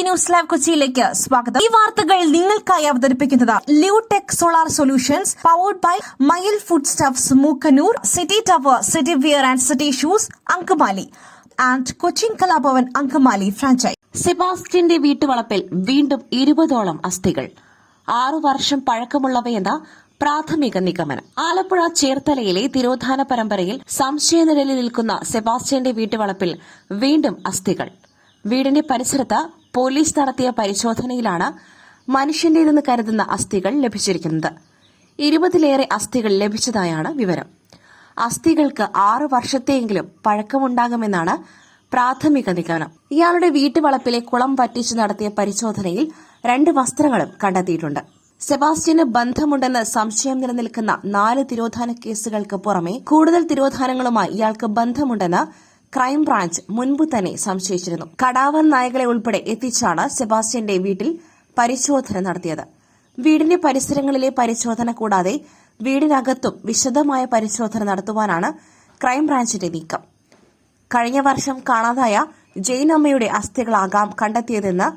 News live കൊച്ചിയിലേക്ക് സ്വാഗതം. ഈ വാർത്തകൾ നിങ്ങൾക്കായി അവതരിപ്പിക്കുന്നത് Leotech solar solutions powered by Mayil food stuffs Mookkannoor, city tower, city wear and city shoes Angamaly and Cochin Kalabhavan Angamaly franchise. സെബാസ്റ്റ്യന്റെ വീട്ടുവളപ്പിൽ വീണ്ടും 20ഓളം അസ്ഥികൾ. 6 വർഷം പഴക്കമുള്ളവയെന്ന പ്രാഥമിക നിഗമനം. ആലപ്പുഴ ചേർത്തലയിലെ തിരോധാന പരമ്പരയിൽ സംശയനിഴലിൽ നിൽക്കുന്ന സെബാസ്റ്റ്യന്റെ വീട്ടുവളപ്പിൽ വീണ്ടും അസ്ഥികൾ. വീടിന്റെ പരിസരത്ത് പോലീസ് നടത്തിയ പരിശോധനയിലാണ് മനുഷ്യന്റേതെന്ന് കരുതുന്ന അസ്ഥികൾ ലഭിച്ചിരിക്കുന്നത്. 20ലേറെ അസ്ഥികൾ ലഭിച്ചതായാണ് വിവരം. അസ്ഥികൾക്ക് 6 വർഷത്തെയെങ്കിലും പഴക്കമുണ്ടാകുമെന്നാണ് പ്രാഥമിക നിഗമനം. ഇയാളുടെ വീട്ടുവളപ്പിലെ കുളം വറ്റിച്ച് നടത്തിയ പരിശോധനയിൽ 2 വസ്ത്രങ്ങളും കണ്ടെത്തിയിട്ടുണ്ട്. സെബാസ്റ്റ്യന് ബന്ധമുണ്ടെന്ന് സംശയം നിലനിൽക്കുന്ന 4 തിരോധാന കേസുകൾക്ക് പുറമെ കൂടുതൽ തിരോധാനങ്ങളുമായി ഇയാൾക്ക് ബന്ധമുണ്ടെന്ന് ക്രൈംബ്രാഞ്ച് മുൻപ് തന്നെ സംശയിച്ചിരുന്നു. കടാവൻ നായകളെ ഉൾപ്പെടെ എത്തിച്ചാണ് സെബാസ്റ്റ്യന്റെ വീട്ടിൽ പരിശോധന നടത്തിയത്. വീടിന്റെ പരിസരങ്ങളിലെ പരിശോധന കൂടാതെ വീടിനകത്തും വിശദമായ പരിശോധന നടത്തുവാനാണ് ക്രൈംബ്രാഞ്ചിന്റെ നീക്കം. കഴിഞ്ഞ വർഷം കാണാതായ ജെയിൻ അമ്മയുടെ അസ്ഥികളാകാം കണ്ടെത്തിയതെന്ന്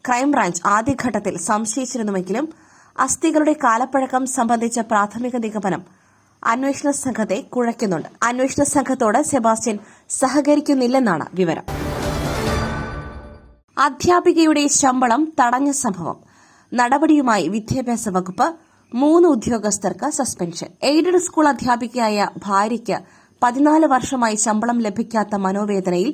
ക്രൈംബ്രാഞ്ച് ആദ്യഘട്ടത്തിൽ സംശയിച്ചിരുന്നുവെങ്കിലും അസ്ഥികളുടെ കാലപ്പഴക്കം സംബന്ധിച്ച പ്രാഥമിക നിഗമനം അന്വേഷണ സംഘത്തെ കുഴയ്ക്കുന്നുണ്ട്. അന്വേഷണ സംഘത്തോട് സെബാസ്റ്റ്യൻ സഹകരിക്കുന്നില്ലെന്നാണ് വിവരം. അധ്യാപികയുടെ ശമ്പളം തടഞ്ഞ സംഭവം. നടപടിയുമായി വിദ്യാഭ്യാസ വകുപ്പ്. 3 ഉദ്യോഗസ്ഥർക്ക് സസ്പെൻഷൻ. എയ്ഡഡ് സ്കൂൾ അധ്യാപികയായ ഭാര്യയ്ക്ക് 14 വർഷമായി ശമ്പളം ലഭിക്കാത്ത മനോവേദനയിൽ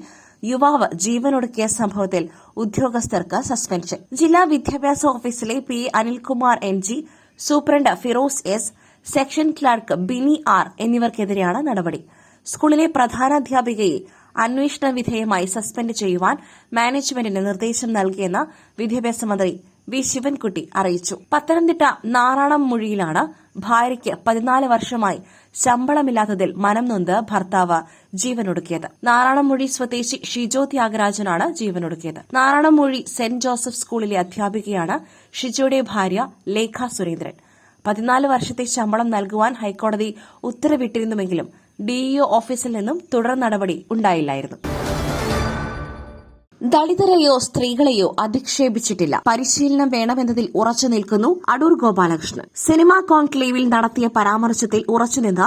യുവാവ് ജീവനൊടുക്കിയ സംഭവത്തിൽ ഉദ്യോഗസ്ഥർക്ക് സസ്പെൻഷൻ. ജില്ലാ വിദ്യാഭ്യാസ ഓഫീസിലെ P Anilkumar NG, superintendent Firoz S, section clerk Bini R എന്നിവർക്കെതിരെയാണ് നടപടി. സ്കൂളിലെ പ്രധാനാധ്യാപികയെ അന്വേഷണ വിധേയമായി സസ്പെൻഡ് ചെയ്യുവാൻ മാനേജ്മെന്റിന് നിർദ്ദേശം നൽകിയെന്ന് വിദ്യാഭ്യാസ മന്ത്രി വി ശിവൻകുട്ടി അറിയിച്ചു. പത്തനംതിട്ട നാറാണംമുഴിയിലാണ് ഭാര്യയ്ക്ക് 14 വർഷമായി ശമ്പളമില്ലാത്തതിൽ മനം നൊന്ത് ഭർത്താവ് ജീവനൊടുക്കിയത്. നാറാണംമുഴി സ്വദേശി ഷിജോ ത്യാഗരാജനാണ് ജീവനൊടുക്കിയത്. നാറാണംമുഴി സെന്റ് ജോസഫ് സ്കൂളിലെ അധ്യാപികയാണ് ഷിജോയുടെ ഭാര്യ ലേഖ സുരേന്ദ്രൻ. 14 വർഷത്തെ ശമ്പളം നൽകുവാൻ ഹൈക്കോടതി ഉത്തരവിട്ടിരുന്നുവെങ്കിലും DEO ഓഫീസിൽ നിന്നും തുടർ നടപടി ഉണ്ടായില്ലായിരുന്നു. ദളിതരെയോ സ്ത്രീകളെയോ അധിക്ഷേപിച്ചിട്ടില്ല. പരിശീലനം വേണമെന്നതിൽ ഉറച്ചു നിൽക്കുന്നു അടൂർ ഗോപാലകൃഷ്ണൻ. സിനിമാ കോൺക്ലേവിൽ നടത്തിയ പരാമർശത്തിൽ ഉറച്ചുനിന്ന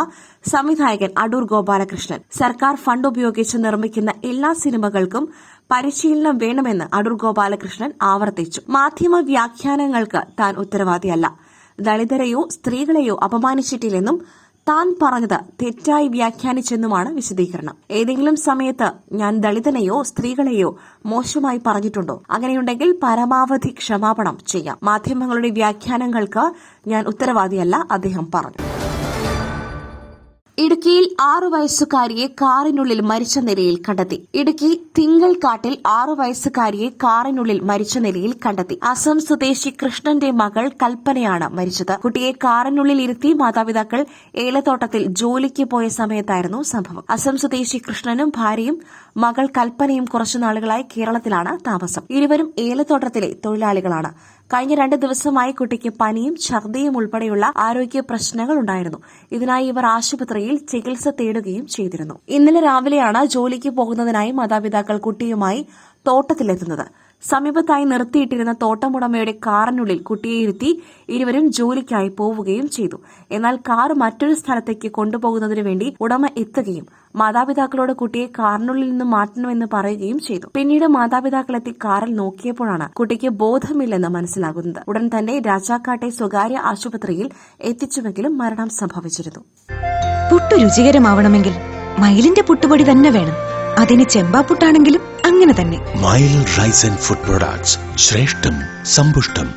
സംവിധായകൻ അടൂർ ഗോപാലകൃഷ്ണൻ സർക്കാർ ഫണ്ട് ഉപയോഗിച്ച് നിർമ്മിക്കുന്ന എല്ലാ സിനിമകൾക്കും പരിശീലനം വേണമെന്ന് അടൂർ ഗോപാലകൃഷ്ണൻ ആവർത്തിച്ചു. മാധ്യമ വ്യാഖ്യാനങ്ങൾക്ക് താൻ ഉത്തരവാദിയല്ല. ദളിതരെയോ സ്ത്രീകളെയോ അപമാനിച്ചിട്ടില്ലെന്നും താൻ പറഞ്ഞത് തെറ്റായി വ്യാഖ്യാനിച്ചെന്നുമാണ് വിശദീകരണം. ഏതെങ്കിലും സമയത്ത് ഞാൻ ദളിതനെയോ സ്ത്രീകളെയോ മോശമായി പറഞ്ഞിട്ടുണ്ടോ? അങ്ങനെയുണ്ടെങ്കിൽ പരമാവധി ക്ഷമാപണം ചെയ്യാം. മാധ്യമങ്ങളുടെ വ്യാഖ്യാനങ്ങൾക്ക് ഞാൻ ഉത്തരവാദിയല്ല, അദ്ദേഹം പറഞ്ഞു. ഇടുക്കിയിൽ 6 വയസ്സുകാരിയെ കാറിനുള്ളിൽ മരിച്ച നിലയിൽ കണ്ടെത്തി. ഇടുക്കി തിങ്കൾക്കാട്ടിൽ 6 വയസ്സുകാരിയെ കാറിനുള്ളിൽ മരിച്ച നിലയിൽ കണ്ടെത്തി. അസം സ്വദേശി കൃഷ്ണന്റെ മകൾ കൽപ്പനയാണ് മരിച്ചത്. കുട്ടിയെ കാറിനുള്ളിൽ ഇരുത്തി മാതാപിതാക്കൾ ഏലത്തോട്ടത്തിൽ ജോലിക്ക് പോയ സമയത്തായിരുന്നു സംഭവം. അസം സ്വദേശി കൃഷ്ണനും ഭാര്യയും മകൾ കൽപ്പനയും കുറച്ചുനാളുകളായി കേരളത്തിലാണ് താമസം. ഇരുവരും ഏലത്തോട്ടത്തിലെ തൊഴിലാളികളാണ്. കഴിഞ്ഞ 2 ദിവസമായി കുട്ടിക്ക് പനിയും ഛർദിയും ഉൾപ്പെടെയുള്ള ആരോഗ്യ പ്രശ്നങ്ങൾ ഉണ്ടായിരുന്നു. ഇതിനായി ഇവർ ആശുപത്രിയിൽ ചികിത്സ തേടുകയും ചെയ്തിരുന്നു. ഇന്നലെ രാവിലെയാണ് ജോലിക്ക് പോകുന്നതിനായി മാതാപിതാക്കൾ കുട്ടിയുമായി തോട്ടത്തിലെത്തുന്നത്. സമീപത്തായി നിർത്തിയിട്ടിരുന്ന തോട്ടമുടമയുടെ കാറിനുള്ളിൽ കുട്ടിയെ ഇരുത്തി ഇരുവരും ജോലിക്കായി പോവുകയും ചെയ്തു. എന്നാൽ കാർ മറ്റൊരു സ്ഥലത്തേക്ക് കൊണ്ടുപോകുന്നതിനു വേണ്ടി ഉടമ എത്തുകയും മാതാപിതാക്കളോട് കുട്ടിയെ കാറിനുള്ളിൽ നിന്ന് മാറ്റണമെന്ന് പറയുകയും ചെയ്തു. പിന്നീട് മാതാപിതാക്കളെത്തി കാറിൽ നോക്കിയപ്പോഴാണ് കുട്ടിക്ക് ബോധമില്ലെന്ന് മനസ്സിലാകുന്നത്. ഉടൻ തന്നെ രാജാക്കാട്ടെ സ്വകാര്യ ആശുപത്രിയിൽ എത്തിച്ചുവെങ്കിലും മരണം സംഭവിച്ചിരുന്നു. പുട്ടു രുചികരമാവണമെങ്കിൽ മയിലിന്റെ പുട്ടുപൊടി തന്നെ വേണം. അതിന് ചെമ്പാപ്പുട്ടാണെങ്കിലും അങ്ങനെ തന്നെ. മയിൽ റൈസ് ആൻഡ് ഫുഡ് പ്രൊഡക്ട്സ്, ശ്രേഷ്ഠം സമ്പുഷ്ടം.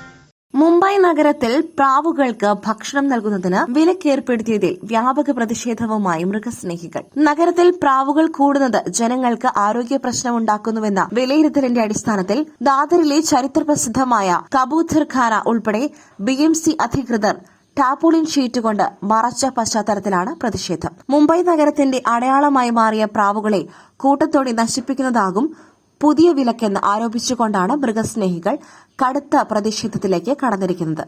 മുംബൈ നഗരത്തിൽ പ്രാവുകൾക്ക് ഭക്ഷണം നൽകുന്നതിന് വിലക്കേർപ്പെടുത്തിയതിൽ വ്യാപക പ്രതിഷേധവുമായി മൃഗസ്നേഹികൾ. നഗരത്തിൽ പ്രാവുകൾ കൂടുന്നത് ജനങ്ങൾക്ക് ആരോഗ്യ പ്രശ്നമുണ്ടാക്കുന്നുവെന്ന വിലയിരുത്തലിന്റെ അടിസ്ഥാനത്തിൽ ദാദറിലെ ചരിത്രപ്രസിദ്ധമായ കബൂത്തർഖാന ഉൾപ്പെടെ BMC അധികൃതർ ടാർപോളിൻ ഷീറ്റ് കൊണ്ട് മറച്ച പശ്ചാത്തലത്തിലാണ് പ്രതിഷേധം. മുംബൈ നഗരത്തിന്റെ അടയാളമായി മാറിയ പ്രാവുകളെ കൂട്ടത്തോടെ നശിപ്പിക്കുന്നതാകും പുതിയ വിലക്കെന്ന് ആരോപിച്ചുകൊണ്ടാണ് മൃഗസ്നേഹികൾ കടുത്ത പ്രതിഷേധത്തിലേക്ക് കടന്നിരിക്കുന്നത്.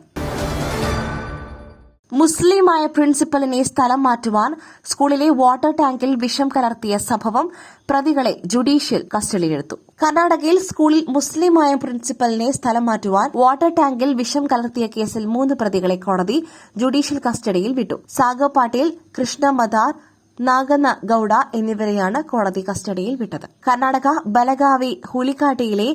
മുസ്ലിമായ പ്രിൻസിപ്പലിനെ സ്ഥലം മാറ്റുവാൻ സ്കൂളിലെ വാട്ടർ ടാങ്കിൽ വിഷം കലർത്തിയ സംഭവം പ്രതികളെ ജുഡീഷ്യൽ കസ്റ്റഡിയിലെടുത്തു. കർണാടകയിൽ സ്കൂളിൽ മുസ്ലിമായ പ്രിൻസിപ്പലിനെ സ്ഥലം മാറ്റുവാൻ വാട്ടർ ടാങ്കിൽ വിഷം കലർത്തിയ കേസിൽ 3 പ്രതികളെ കോടതി ജുഡീഷ്യൽ കസ്റ്റഡിയിൽ വിട്ടു. സാഗർ പാട്ടീൽ, കൃഷ്ണ മദാർ, നാഗന ഗൌഡ എന്നിവരെയാണ് കോടതി കസ്റ്റഡിയിൽ വിട്ടത്. കർണാടക ബലഗാവി ഹുലിക്കാട്ടിയിലെ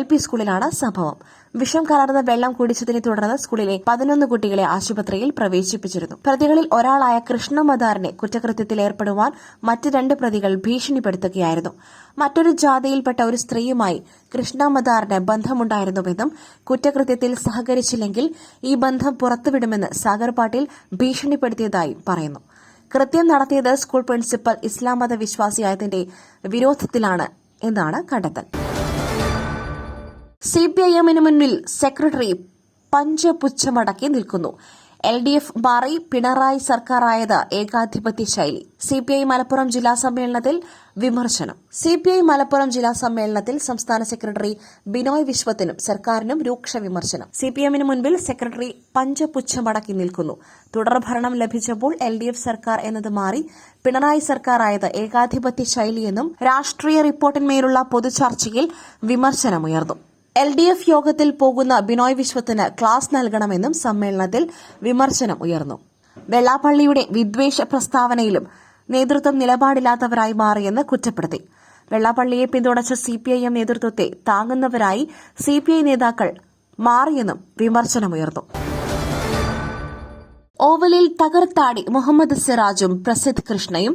LP സ്കൂളിലാണ് സംഭവം. വിഷം കലർന്ന വെള്ളം കുടിച്ചതിനെ തുടർന്ന് സ്കൂളിലെ 11 കുട്ടികളെ ആശുപത്രിയിൽ പ്രവേശിപ്പിച്ചിരുന്നു. പ്രതികളിൽ ഒരാളായ കൃഷ്ണ മദാറിനെ കുറ്റകൃത്യത്തിൽ ഏർപ്പെടുവാൻ മറ്റ് 2 പ്രതികൾ ഭീഷണിപ്പെടുത്തുകയായിരുന്നു. മറ്റൊരു ജാതിയിൽപ്പെട്ട ഒരു സ്ത്രീയുമായി കൃഷ്ണ മദാറിന് ബന്ധമുണ്ടായിരുന്നുവെന്നും കുറ്റകൃത്യത്തിൽ സഹകരിച്ചില്ലെങ്കിൽ ഈ ബന്ധം പുറത്തുവിടുമെന്ന് സാഗർ പാട്ടീൽ ഭീഷണിപ്പെടുത്തിയതായും പറയുന്നു. കൃത്യം നടത്തിയത് സ്കൂൾ പ്രിൻസിപ്പൽ ഇസ്ലാം മത വിശ്വാസിയായതിന്റെ വിരോധത്തിലാണ് എന്നാണ് കണ്ടെത്തൽ. CPIM-ന് മുന്നിൽ സെക്രട്ടറി പഞ്ചപുച്ഛമടക്കി നിൽക്കുന്നു. LDF മാറി പിണറായി സർക്കാരായത് ഏകാധിപത്യ ശൈലി. CPI മലപ്പുറം ജില്ലാ സമ്മേളനത്തിൽ വിമർശനം. CPI മലപ്പുറം ജില്ലാ സമ്മേളനത്തിൽ സംസ്ഥാന സെക്രട്ടറി ബിനോയ് വിശ്വത്തിനും സർക്കാരിനും രൂക്ഷ വിമർശനം. CPM-ന് മുൻപിൽ സെക്രട്ടറി പഞ്ചപുച്ഛമടക്കി നിൽക്കുന്നു. തുടർഭരണം ലഭിച്ചപ്പോൾ LDF സർക്കാർ എന്നത് മാറി പിണറായി സർക്കാരായത് ഏകാധിപത്യ ശൈലിയെന്നും രാഷ്ട്രീയ റിപ്പോർട്ടിന്മേലുള്ള പൊതുചർച്ചയിൽ വിമർശനമുയർന്നു. LDF യോഗത്തിൽ പോകുന്ന ബിനോയ് വിശ്വത്തിന് ക്ലാസ് നൽകണമെന്നും സമ്മേളനത്തിൽ വിമർശനം ഉയർന്നു. വെള്ളാപ്പള്ളിയുടെ വിദ്വേഷ പ്രസ്താവനയിലും നേതൃത്വം നിലപാടില്ലാത്തവരായി മാറിയെന്ന് കുറ്റപ്പെടുത്തി. വെള്ളാപ്പള്ളിയെ പിന്തുണച്ച CPIM നേതൃത്വത്തെ താങ്ങുന്നവരായി CPI നേതാക്കൾ മാറിയെന്നും വിമർശനമുയർന്നു. ഓവലിൽ തകർത്താടി മുഹമ്മദ് സിറാജും പ്രസിദ്ധ് കൃഷ്ണയും.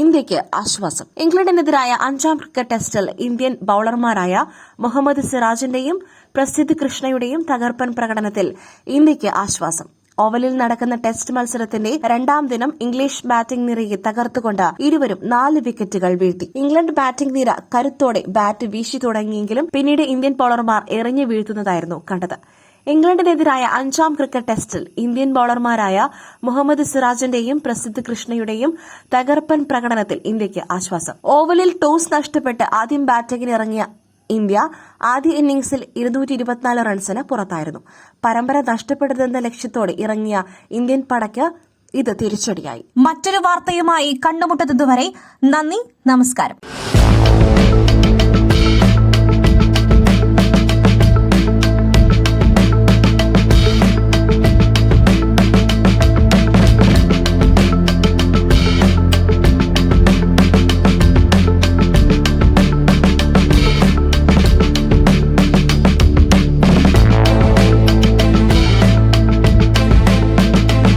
ഇന്ത്യയ്ക്ക് ആശ്വാസം. ഇംഗ്ലണ്ടിനെതിരായ 5ാം ക്രിക്കറ്റ് ടെസ്റ്റിൽ ഇന്ത്യൻ ബൌളർമാരായ മുഹമ്മദ് സിറാജിന്റെയും പ്രസിദ്ധ് കൃഷ്ണയുടെയും തകർപ്പൻ പ്രകടനത്തിൽ ഇന്ത്യയ്ക്ക് ആശ്വാസം. ഓവലിൽ നടക്കുന്ന ടെസ്റ്റ് മത്സരത്തിന്റെ 2ാം ദിനം ഇംഗ്ലീഷ് ബാറ്റിംഗ് നിരയെ തകർത്തുകൊണ്ട് ഇരുവരും 4 വിക്കറ്റുകൾ വീഴ്ത്തി. ഇംഗ്ലണ്ട് ബാറ്റിംഗ് നിര കരുത്തോടെ ബാറ്റ് വീശി തുടങ്ങിയെങ്കിലും പിന്നീട് ഇന്ത്യൻ ബൌളർമാർ എറിഞ്ഞു വീഴ്ത്തുന്നതായിരുന്നു കണ്ടത്. ഇംഗ്ലണ്ടിനെതിരായ 5ാം ക്രിക്കറ്റ് ടെസ്റ്റിൽ ഇന്ത്യൻ ബൌളർമാരായ മുഹമ്മദ് സിറാജിന്റെയും പ്രസിദ്ധ് കൃഷ്ണയുടെയും തകർപ്പൻ പ്രകടനത്തിൽ ഇന്ത്യയ്ക്ക് ആശ്വാസം. ഓവലിൽ ടോസ് നഷ്ടപ്പെട്ട് ആദ്യം ബാറ്റിംഗിനിറങ്ങിയ ഇന്ത്യ ആദ്യ ഇന്നിംഗ്സിൽ 224 റൺസിന് പുറത്തായിരുന്നു. പരമ്പര നഷ്ടപ്പെടരുതെന്ന ലക്ഷ്യത്തോടെ ഇറങ്ങിയ ഇന്ത്യൻ പടയ്ക്ക് ഇത് തിരിച്ചടിയായി. മറ്റൊരു വാർത്തയുമായി കണ്ടുമുട്ടുന്നതുവരെ നന്ദി, നമസ്കാരം.